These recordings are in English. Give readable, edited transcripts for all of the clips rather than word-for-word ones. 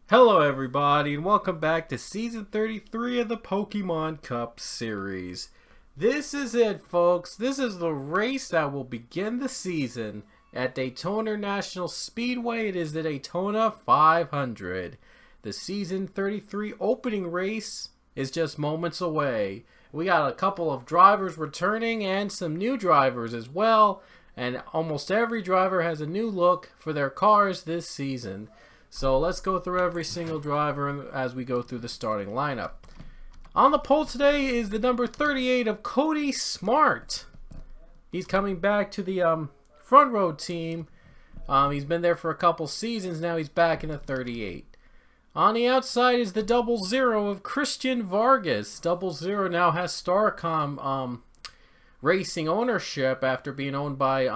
Hello everybody and welcome back to Season 33 of the Pokemon Cup series. This is it, folks. This is the race that will begin the season at Daytona National Speedway. It is the Daytona 500. The Season 33 opening race is just moments away. We got a couple of drivers returning and some new drivers as well. And almost every driver has a new look for their cars this season. So let's go through every single driver as we go through the starting lineup. On the pole today is the number 38 of Cody Smart. He's coming back to the front row team. He's been there for a couple seasons. Now he's back in the 38. On the outside is the 00 of Christian Vargas. 00 now has Starcom Racing ownership after being owned by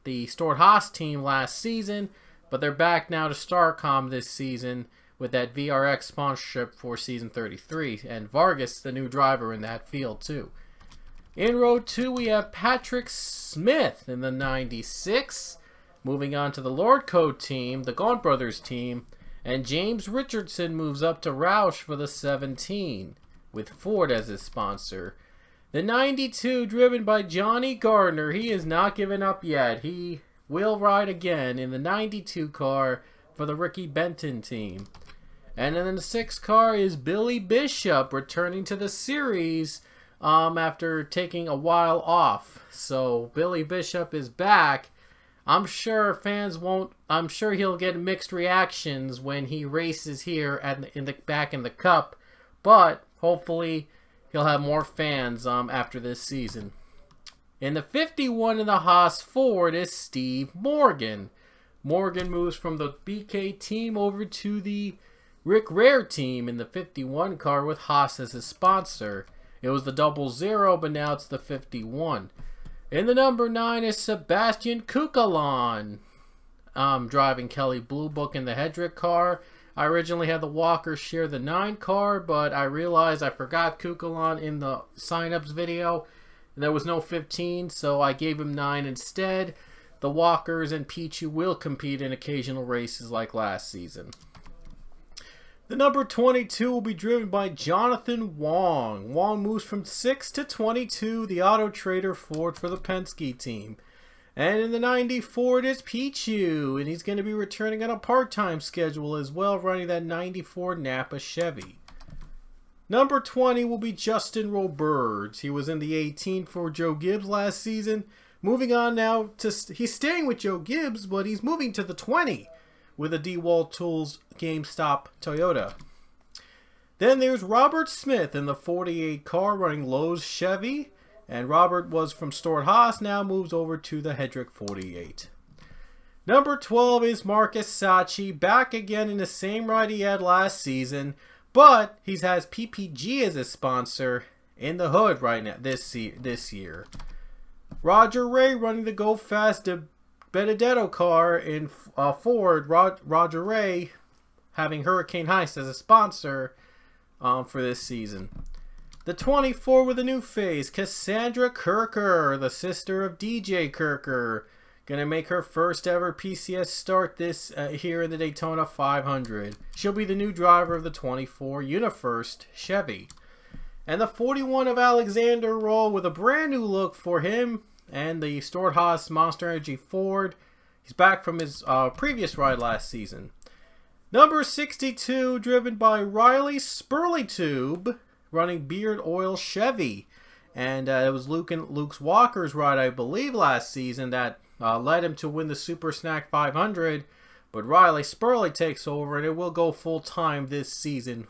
the Stuart Haas team last season. But they're back now to Starcom this season with that VRX sponsorship for Season 33. And Vargas, the new driver in that field too. In row 2, we have Patrick Smith in the 96. Moving on to the Lord Code team, the Gaunt Brothers team. And James Richardson moves up to Roush for the 17, with Ford as his sponsor. The 92, driven by Johnny Gardner. He is not giving up yet. He will ride again in the 92 car for the Ricky Benton team. And then the 6 car is Billy Bishop returning to the series after taking a while off. So Billy Bishop is back. I'm sure he'll get mixed reactions when he races here back in the Cup, but hopefully he'll have more fans after this season. In the 51 in the Haas Ford is Steve Morgan. Morgan moves from the BK team over to the Rick Rare team in the 51 car with Haas as his sponsor. It was the 00, but now it's the 51. In the number 9 is Sebastian Kukalon, driving Kelly Blue Book in the Hedrick car. I originally had the Walkers share the 9 car, but I realized I forgot Kukalon in the sign-ups video. There was no 15, so I gave him 9 instead. The Walkers and Pichu will compete in occasional races like last season. The number 22 will be driven by Jonathan Wong. Wong moves from 6 to 22, the Auto Trader Ford for the Penske team. And in the 94 it is Pichu, and he's going to be returning on a part-time schedule as well, running that 94 Napa Chevy. Number 20 will be Justin Roberts. He was in the 18 for Joe Gibbs last season. Moving on now to, he's staying with Joe Gibbs, but he's moving to the 20 with a DeWalt Tools GameStop Toyota. Then there's Robert Smith in the 48 car running Lowe's Chevy. And Robert was from Stuart Haas, now moves over to the Hedrick 48. Number 12 is Marcus Sachi, back again in the same ride he had last season. But he has PPG as his sponsor in the hood right now this year. Roger Ray running the Go Fast de Benedetto car in Ford. Roger Ray having Hurricane Heist as a sponsor for this season. The 24 with a new face, Cassandra Kirker, the sister of DJ Kirker. Gonna make her first ever PCS start this here in the Daytona 500. She'll be the new driver of the 24 UniFirst Chevy. And the 41 of Alexander Roll with a brand new look for him and the Stuart Haas Monster Energy Ford. He's back from his previous ride last season. Number 62, driven by Riley Spurleytube, running Beard Oil Chevy. And it was Luke's Walker's ride, I believe, last season that led him to win the Super Snack 500, but Riley Spurley takes over, and it will go full-time this season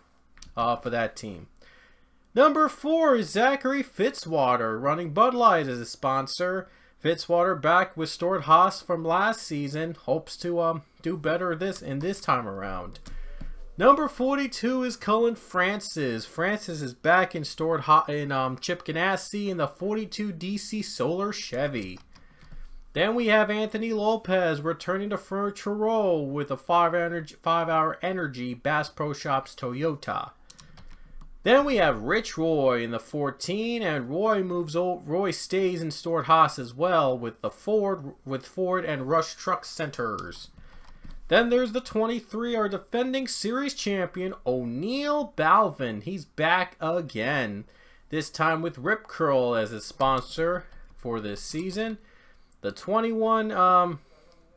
for that team. Number 4 is Zachary Fitzwater, running Bud Light as a sponsor. Fitzwater back with Stuart Haas from last season, hopes to do better this time around. Number 42 is Cullen Francis. Francis is back in Chip Ganassi in the 42 DC Solar Chevy. Then we have Anthony Lopez returning to Furniture Row with a 5-hour energy Bass Pro Shops Toyota. Then we have Rich Roy in the 14, and Roy stays in Stuart Haas as well with Ford and Rush Truck Centers. Then there's the 23, our defending series champion, O'Neal Balvin. He's back again. This time with Rip Curl as his sponsor for this season. The 21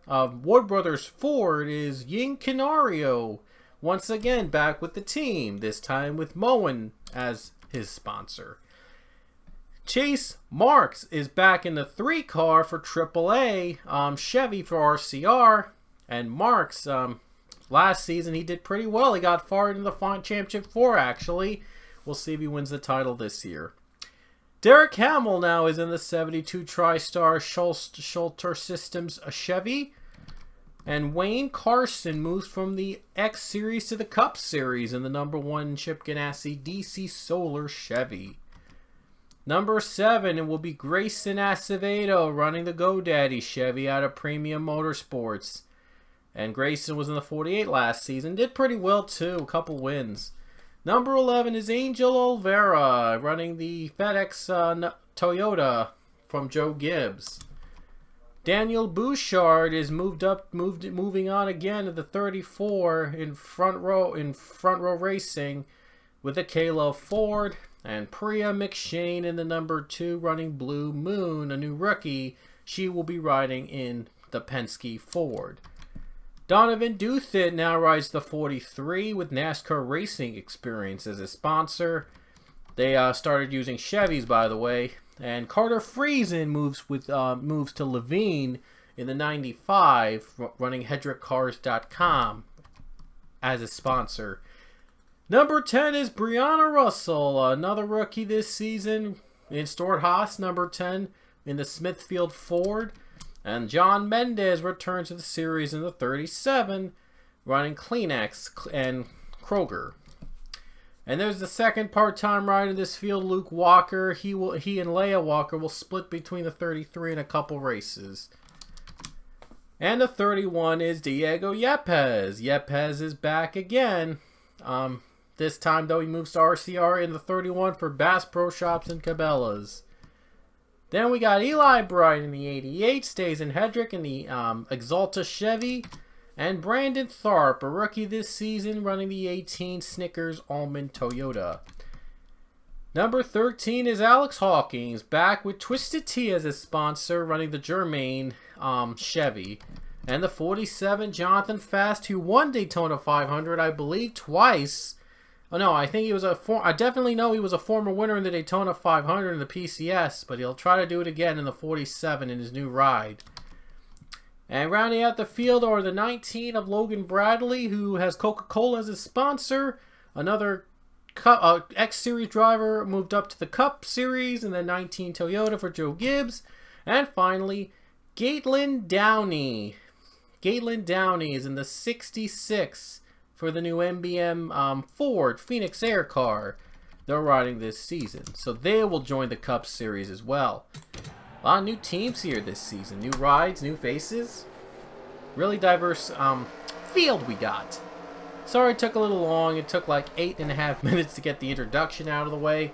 Wood Brothers Ford is Ying Canario. Once again back with the team. This time with Moen as his sponsor. Chase Marks is back in the 3 car for AAA. Chevy for RCR. And Marks, last season he did pretty well. He got far into the Championship 4 actually. We'll see if he wins the title this year. Derek Hamill now is in the 72 TriStar Schulter Systems Chevy. And Wayne Carson moves from the X Series to the Cup Series in the number 1 Chip Ganassi DC Solar Chevy. Number 7, it will be Grayson Acevedo running the GoDaddy Chevy out of Premium Motorsports. And Grayson was in the 48 last season. Did pretty well too. A couple wins. Number 11 is Angel Olvera running the FedEx Toyota from Joe Gibbs. Daniel Bouchard is moving on again to the 34 in front row racing with the Kalo Ford. And Priya McShane in the number 2 running Blue Moon, a new rookie. She will be riding in the Penske Ford. Donovan Duthin now rides the 43 with NASCAR racing experience as a sponsor. They started using Chevys, by the way. And Carter Friesen moves to Levine in the 95, running HedrickCars.com as a sponsor. Number 10 is Brianna Russell, another rookie this season in Stuart Haas, number 10 in the Smithfield Ford. And John Mendez returns to the series in the 37, running Kleenex and Kroger. And there's the second part-time rider in this field, Luke Walker. He and Leia Walker will split between the 33 in a couple races. And the 31 is Diego Yepes. Yepes is back again. This time, though, he moves to RCR in the 31 for Bass Pro Shops and Cabela's. Then we got Eli Bright in the 88, stays in Hedrick in the Exalta Chevy. And Brandon Tharp, a rookie this season, running the 18 Snickers Almond Toyota. Number 13 is Alex Hawkins, back with Twisted Tea as his sponsor, running the Germain Chevy. And the 47, Jonathan Fast, who won Daytona 500, I believe, twice. Oh no, I think he was I definitely know he was a former winner in the Daytona 500 in the PCS, but he'll try to do it again in the 47 in his new ride. And rounding out the field are the 19 of Logan Bradley, who has Coca-Cola as his sponsor. Another X Series driver moved up to the Cup Series, and then 19 Toyota for Joe Gibbs. And finally, Gatelyn Downey. Gatelyn Downey is in the 66 for the new MBM Ford Phoenix Air car they're riding this season. So they will join the Cup Series as well. A lot of new teams here this season. New rides, new faces. Really diverse field we got. Sorry it took a little long. It took like 8.5 minutes to get the introduction out of the way.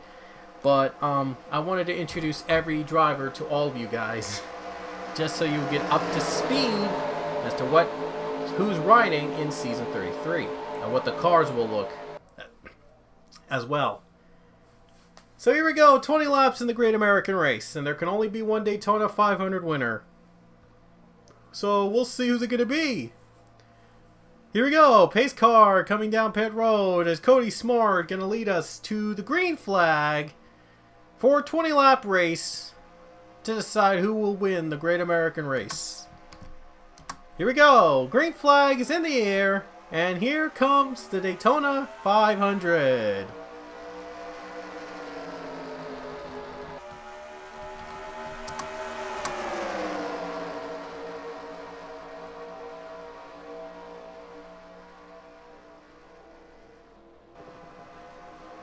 But I wanted to introduce every driver to all of you guys. Just so you get up to speed as to who's riding in Season 33. And what the cars will look as well. So here we go, 20 laps in the Great American Race, and there can only be one Daytona 500 winner. So we'll see who's it going to be. Here we go, pace car coming down pit road as Cody Smart going to lead us to the green flag for a 20 lap race to decide who will win the Great American Race. Here we go, green flag is in the air, and here comes the Daytona 500.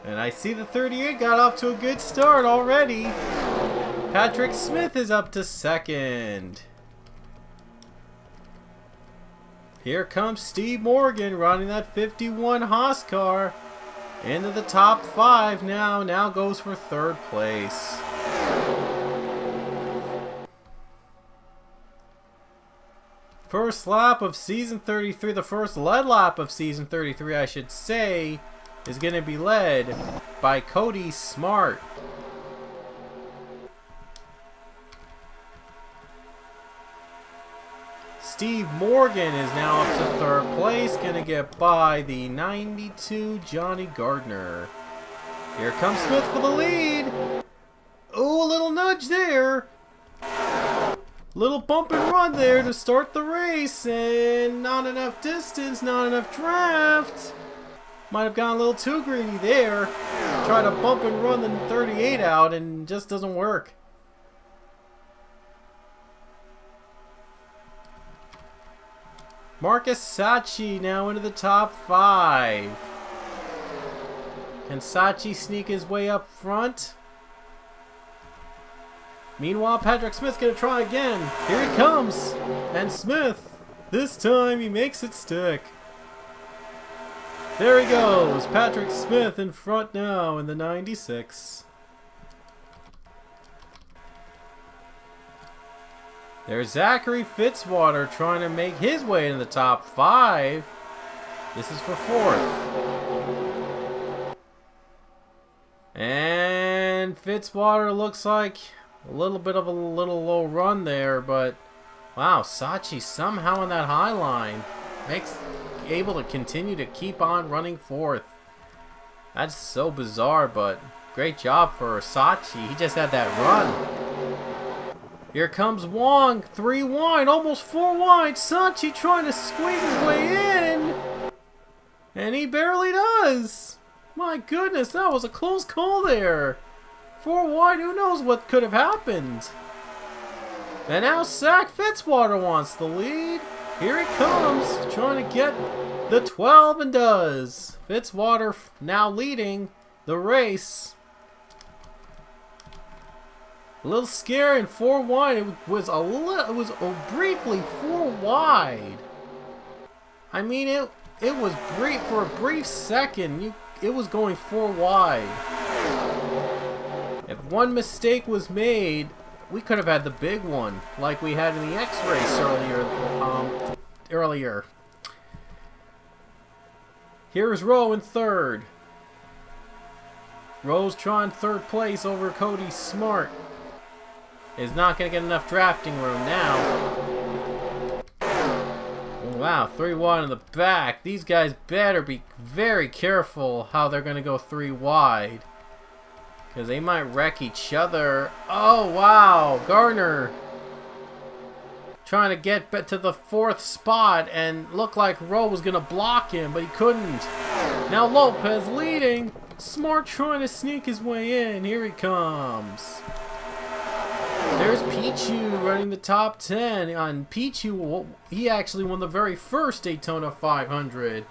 And I see the 38 got off to a good start already. Patrick Smith is up to second. Here comes Steve Morgan running that 51 Haas car into the top 5 now. Now goes for third place. First lap of Season 33, the first lead lap of Season 33, I should say, is going to be led by Cody Smart. Steve Morgan is now up to third place, going to get by the 92 Johnny Gardner. Here comes Smith for the lead. Oh, a little nudge there. Little bump and run there to start the race, and not enough distance, not enough draft. Might have gone a little too greedy there. Try to bump and run the 38 out and just doesn't work. Marcus Sachi now into the top 5. Can Sachi sneak his way up front? Meanwhile, Patrick Smith's going to try again. Here he comes. And Smith, this time he makes it stick. There he goes. Patrick Smith in front now in the 96. There's Zachary Fitzwater trying to make his way in the top 5. This is for 4th. And Fitzwater looks like a little bit of a low run there, but wow, Sachi somehow on that high line able to continue to keep on running 4th. That's so bizarre, but great job for Sachi. He just had that run. Here comes Wong, 3 wide, almost 4 wide. Sachi trying to squeeze his way in, and he barely does. My goodness, that was a close call there. 4 wide, who knows what could have happened. And now Zach Fitzwater wants the lead. Here he comes, trying to get the 12 and does. Fitzwater now leading the race. A little scary and 4 wide. It was briefly 4 wide. I mean, it was brief for a brief second. It was going 4 wide. If one mistake was made, we could have had the big one, like we had in the X-race earlier. Here's Rowe in 3rd. Rowe's trying 3rd place over Cody Smart. Is not going to get enough drafting room now. Wow, 3 wide in the back. These guys better be very careful how they're going to go 3 wide. Because they might wreck each other. Oh, wow. Gardner trying to get to the 4th spot and looked like Rowe was going to block him, but he couldn't. Now Lopez leading. Smart trying to sneak his way in. Here he comes. There's Pichu running the top 10. On Pichu, he actually won the very first Daytona 500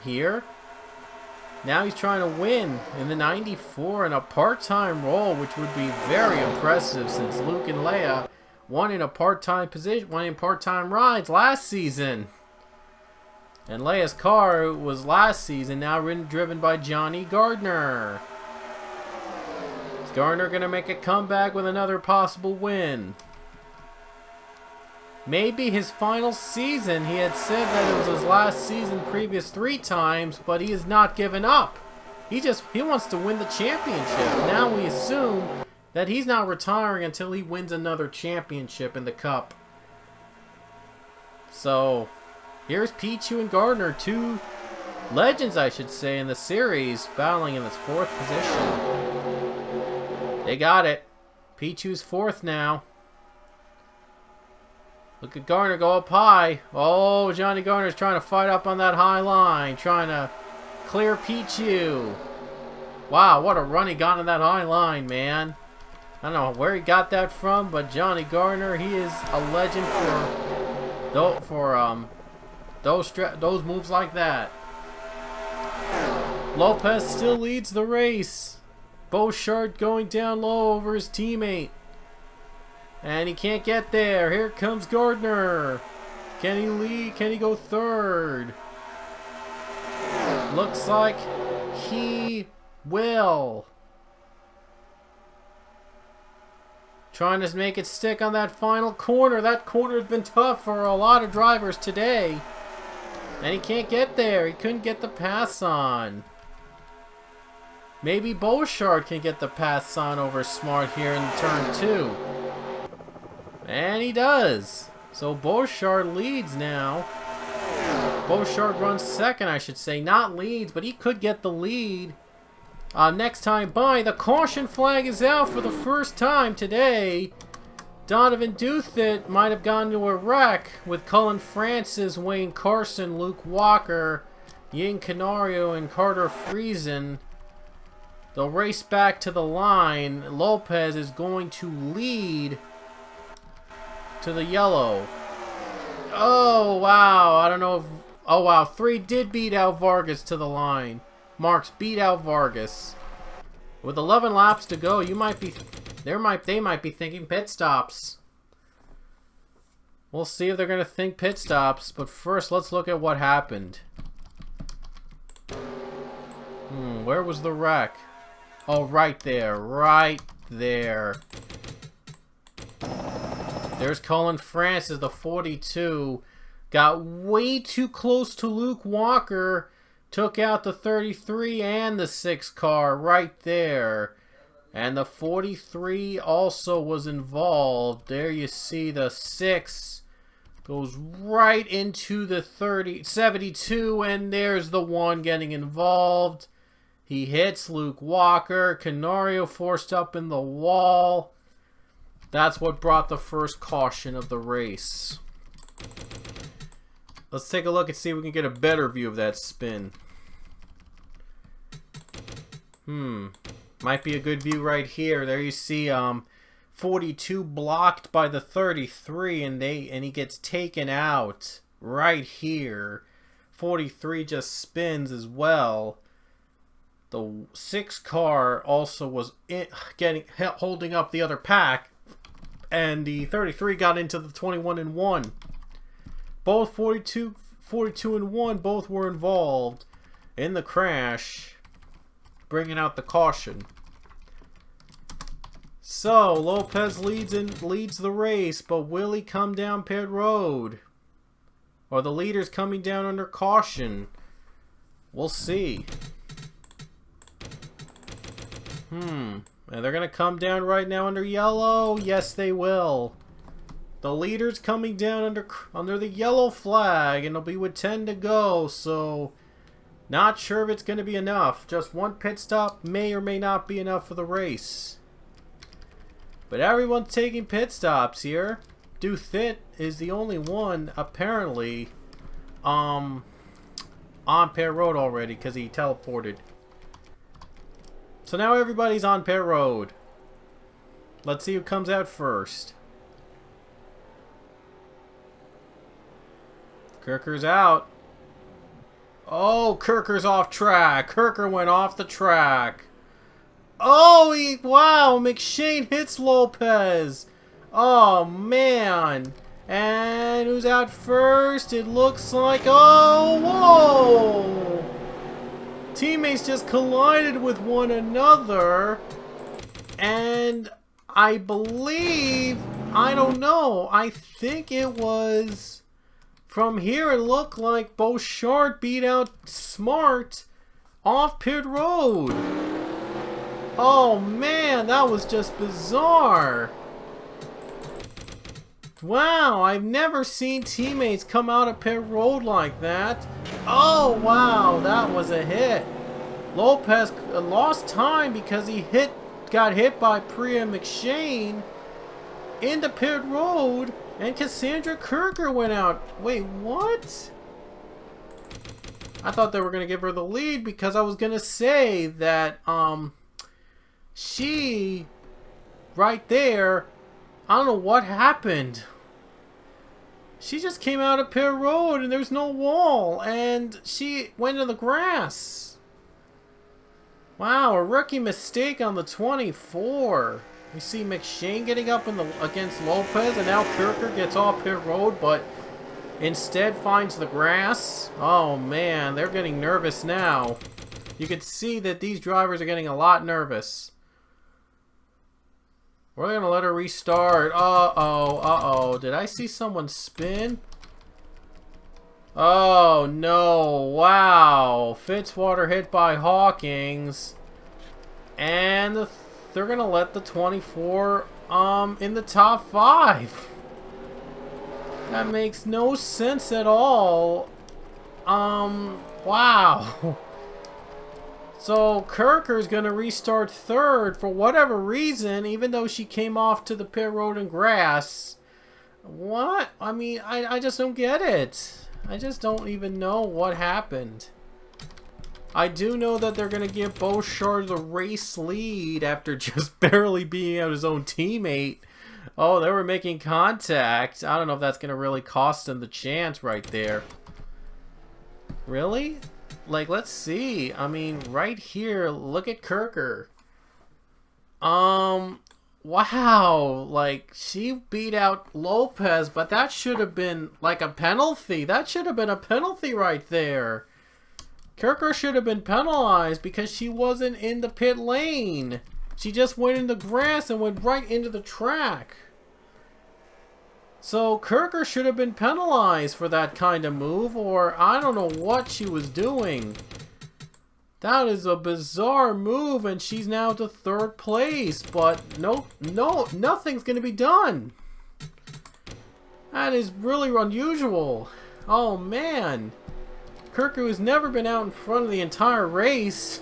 here. Now he's trying to win in the 94 in a part-time role, which would be very impressive since Luke and Leia won in a part-time position, won in part-time rides last season. And Leia's car was last season, now driven by Johnny Gardner. Is Gardner going to make a comeback with another possible win? Maybe his final season. He had said that it was his last season previous 3 times, but he has not given up. He wants to win the championship. Now we assume that he's not retiring until he wins another championship in the Cup. So, here's Pichu and Gardner, 2 legends, I should say, in the series, battling in this 4th position. They got it. Pichu's 4th now. Look at Gardner go up high. Oh, Johnny Gardner's trying to fight up on that high line. Trying to clear Pichu. Wow, what a run he got on that high line, man. I don't know where he got that from, but Johnny Gardner, he is a legend for those moves like that. Lopez still leads the race. Beauchard going down low over his teammate. And he can't get there. Here comes Gardner. Can he lead? Can he go 3rd? Looks like he will. Trying to make it stick on that final corner. That corner's been tough for a lot of drivers today. And he can't get there. He couldn't get the pass on. Maybe Beauchard can get the pass on over Smart here in turn 2. And he does. So Beauchard leads now. Beauchard runs second, I should say. Not leads, but he could get the lead. Next time by, the caution flag is out for the first time today. Donovan Duthit might have gone to a wreck with Cullen Francis, Wayne Carson, Luke Walker, Ying Canario, and Carter Friesen. They'll race back to the line. Lopez is going to lead to the yellow. Oh, wow. I don't know if... Oh, wow. 3 did beat out Vargas to the line. Marks beat out Vargas. With 11 laps to go, you might be... They might be thinking pit stops. We'll see if they're going to think pit stops. But first, let's look at what happened. Where was the wreck? Oh, right there. Right there. There's Cullen Francis, the 42. Got way too close to Luke Walker. Took out the 33 and the 6 car right there. And the 43 also was involved. There you see the 6 goes right into the 72, and there's the 1 getting involved. He hits Luke Walker. Canario forced up in the wall. That's what brought the first caution of the race. Let's take a look and see if we can get a better view of that spin. Might be a good view right here. There you see 42 blocked by the 33, and he gets taken out right here. 43 just spins as well. The 6 car also was holding up the other pack, and the 33 got into the 21 and 1. Both 42 and 1 both were involved in the crash, bringing out the caution. So Lopez leads the race, but will he come down pit road? Or the leader's coming down under caution? We'll see. And they're going to come down right now under yellow. Yes, they will. The leader's coming down under the yellow flag, and it'll be with 10 to go, so not sure if it's going to be enough. Just 1 pit stop may or may not be enough for the race. But everyone's taking pit stops here. Duthit is the only one, apparently, on pit road already, because he teleported. So now everybody's on pit road. Let's see who comes out first. Kirker's out. Oh, Kirker's off track. Kirker went off the track. Oh, wow, McShane hits Lopez. Oh, man. And who's out first? It looks like... Oh, whoa! Teammates just collided with one another. And I believe... I don't know. I think it was... From here, it looked like Beauchard beat out Smart off pit road. Oh, man, that was just bizarre. Wow, I've never seen teammates come out of pit road like that. Oh, wow, that was a hit. Lopez lost time because he got hit by Priya McShane into pit road, and Cassandra Kirker went out. Wait, what? I thought they were going to give her the lead because I was going to say that, she, right there, I don't know what happened. She just came out of pit road and there's no wall, and she went in the grass. Wow, a rookie mistake on the 24. We see McShane getting up against Lopez, and now Kirker gets off pit road, but instead finds the grass. Oh man, they're getting nervous now. You can see that these drivers are getting a lot nervous. We're gonna let her restart. Uh-oh, uh-oh. Did I see someone spin? Oh, no. Wow. Fitzwater hit by Hawkins. And they're gonna let the 24 in the top 5. That makes no sense at all. Wow. So Kirker's gonna restart 3rd for whatever reason, even though she came off to the pit road and grass. What? I mean, I just don't get it. I just don't even know what happened. I do know that they're gonna give Bouchard the race lead after just barely beating out his own teammate. Oh, they were making contact. I don't know if that's gonna really cost them the chance right there. Really? Like, let's see. I mean, right here, look at Kirker. Wow. Like, she beat out Lopez, but that should have been, like, a penalty. That should have been a penalty right there. Kirker should have been penalized because she wasn't in the pit lane. She just went in the grass and went right into the track. So Kirker should have been penalized for that kind of move, or I don't know what she was doing. That is a bizarre move, and she's now to 3rd place, but nothing's going to be done. That is really unusual. Oh man. Kirker has never been out in front of the entire race.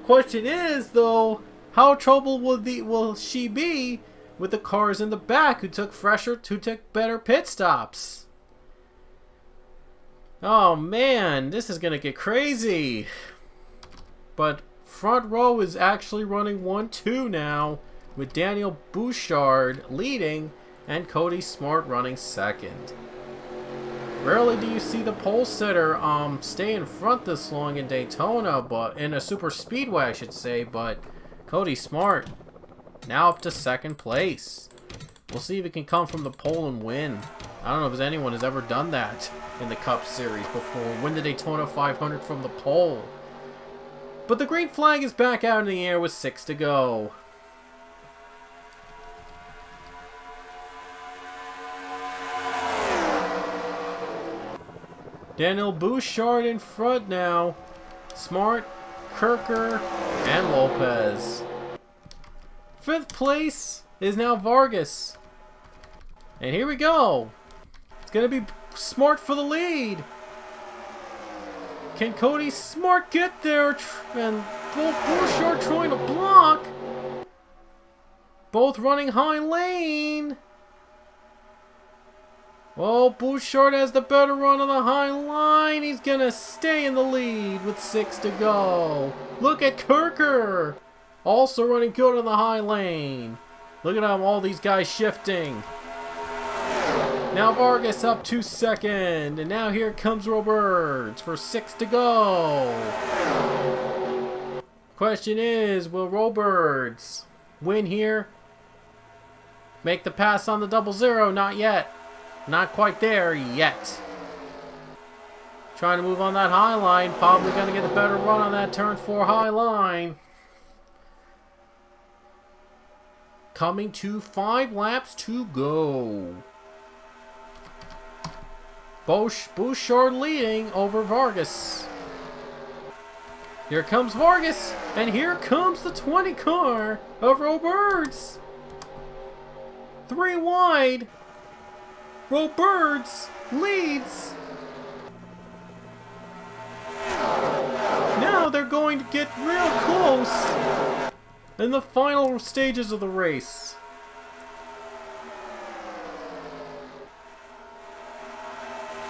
Question is, though, how troubled will she be with the cars in the back who took better pit stops? Oh man, this is gonna get crazy. But front row is actually running 1-2 now, with Daniel Bouchard leading and Cody Smart running 2nd. Rarely do you see the pole sitter stay in front this long in Daytona, but in a super speedway I should say, but Cody Smart now up to 2nd place. We'll see if he can come from the pole and win. I don't know if anyone has ever done that in the Cup Series before. Win the Daytona 500 from the pole. But the green flag is back out in the air with 6 to go. Daniel Bouchard in front now. Smart, Kirker, and Lopez. 5th place is now Vargas. And here we go. It's going to be Smart for the lead. Can Cody Smart get there? And Bouchard trying to block. Both running high lane. Oh, Bouchard has the better run on the high line. He's going to stay in the lead with 6 to go. Look at Kirker. Also running good on the high lane. Look at how all these guys shifting. Now Vargas up to 2nd. And now here comes Roberts for 6 to go. Question is, will Roberts win here? Make the pass on the 0-0? Not yet. Not quite there yet. Trying to move on that high line. Probably going to get a better run on that turn 4 high line. Coming to 5 laps to go. Bouchard leading over Vargas. Here comes Vargas. And here comes the 20 car of Roberts. 3 wide. Roberts leads. Now they're going to get real close in the final stages of the race.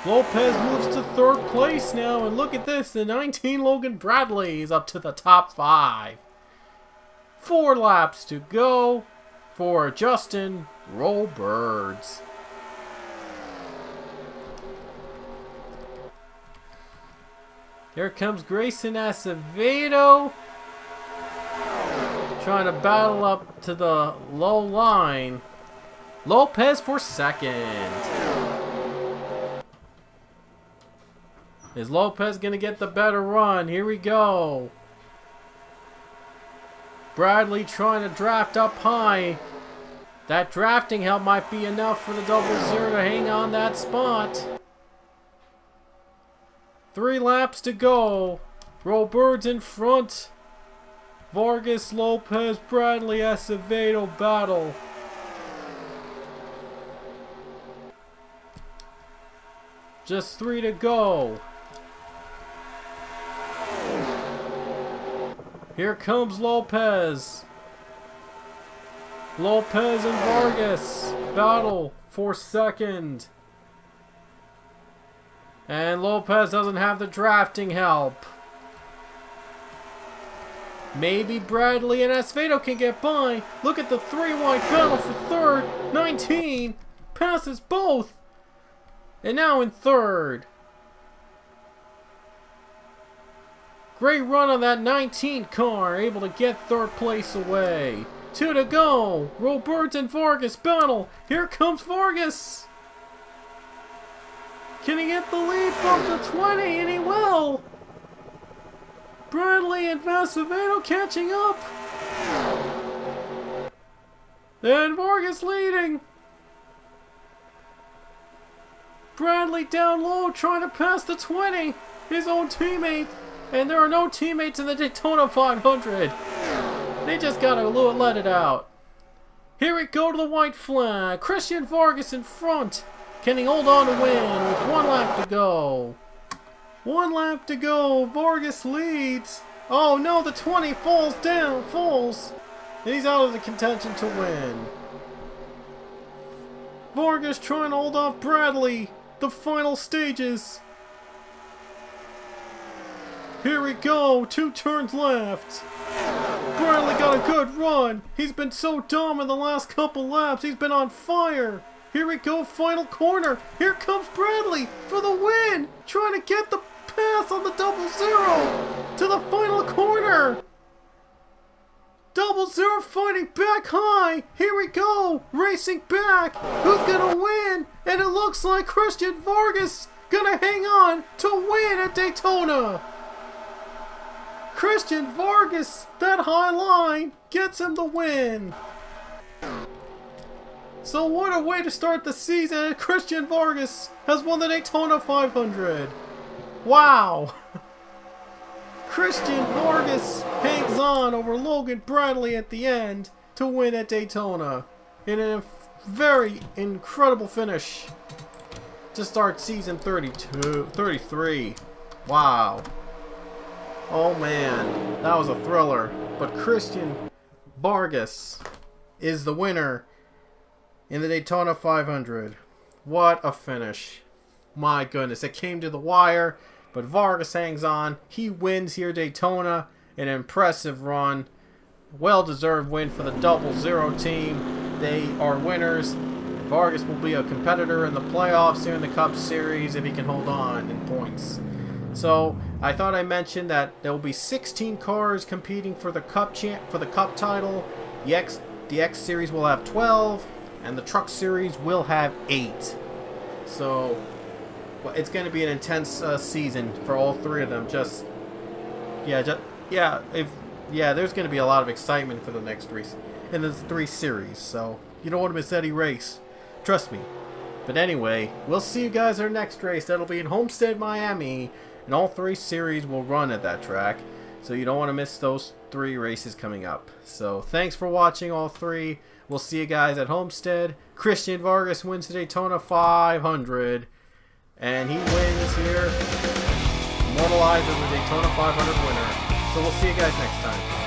Lopez moves to 3rd place now, and look at this, the 19 Logan Bradley is up to the top 5. 4 laps to go for Justin Roberts. Here comes Grayson Acevedo. Trying to battle up to the low line. Lopez for 2nd. Is Lopez going to get the better run? Here we go. Bradley trying to draft up high. That drafting help might be enough for the 00 to hang on that spot. 3 laps to go. Robert's in front. Vargas, Lopez, Bradley, Acevedo battle. Just 3 to go. Here comes Lopez. Lopez and Vargas battle for second. And Lopez doesn't have the drafting help. Maybe Bradley and Acevedo can get by. Look at the 3-wide battle for third. 19 passes both. And now in third. Great run on that 19 car. Able to get third place away. 2 to go. Roberts and Vargas battle. Here comes Vargas. Can he get the lead from the 20? And he will. Bradley and Acevedo catching up. And Vargas leading. Bradley down low trying to pass the 20. His own teammate. And there are no teammates in the Daytona 500. They just gotta let it out. Here we go to the white flag. Christian Vargas in front. Can he hold on to win with 1 lap to go? 1 lap to go. Vargas leads. Oh no, the 20 falls down. And he's out of the contention to win. Vargas trying to hold off Bradley. The final stages. Here we go. 2 turns left. Bradley got a good run. He's been so dominant the last couple laps. He's been on fire. Here we go, final corner. Here comes Bradley for the win. Trying to get the pass on the 00 to the final corner. 00 fighting back high. Here we go, racing back. Who's gonna win? And it looks like Christian Vargas gonna hang on to win at Daytona. Christian Vargas, that high line, gets him the win. So what a way to start the season. Christian Vargas has won the Daytona 500. Wow. Christian Vargas hangs on over Logan Bradley at the end to win at Daytona. In a very incredible finish to start season 33. Wow. Oh man, that was a thriller. But Christian Vargas is the winner in the Daytona 500. What a finish. My goodness, it came to the wire, but Vargas hangs on. He wins here at Daytona. An impressive run. Well-deserved win for the 00 team. They are winners. Vargas will be a competitor in the playoffs here in the Cup Series if he can hold on in points. So I thought I mentioned that there will be 16 cars competing for the Cup title. The X Series will have 12. And the Truck Series will have 8. So, well, it's going to be an intense season for all 3 of them. There's going to be a lot of excitement for the next 3 in the 3 series. So, you don't want to miss any race. Trust me. But anyway, we'll see you guys at our next race. That'll be in Homestead, Miami. And all 3 series will run at that track. So you don't want to miss those 3 races coming up. So, thanks for watching all 3. We'll see you guys at Homestead. Christian Vargas wins the Daytona 500. And he wins here. Immortalized as the Daytona 500 winner. So we'll see you guys next time.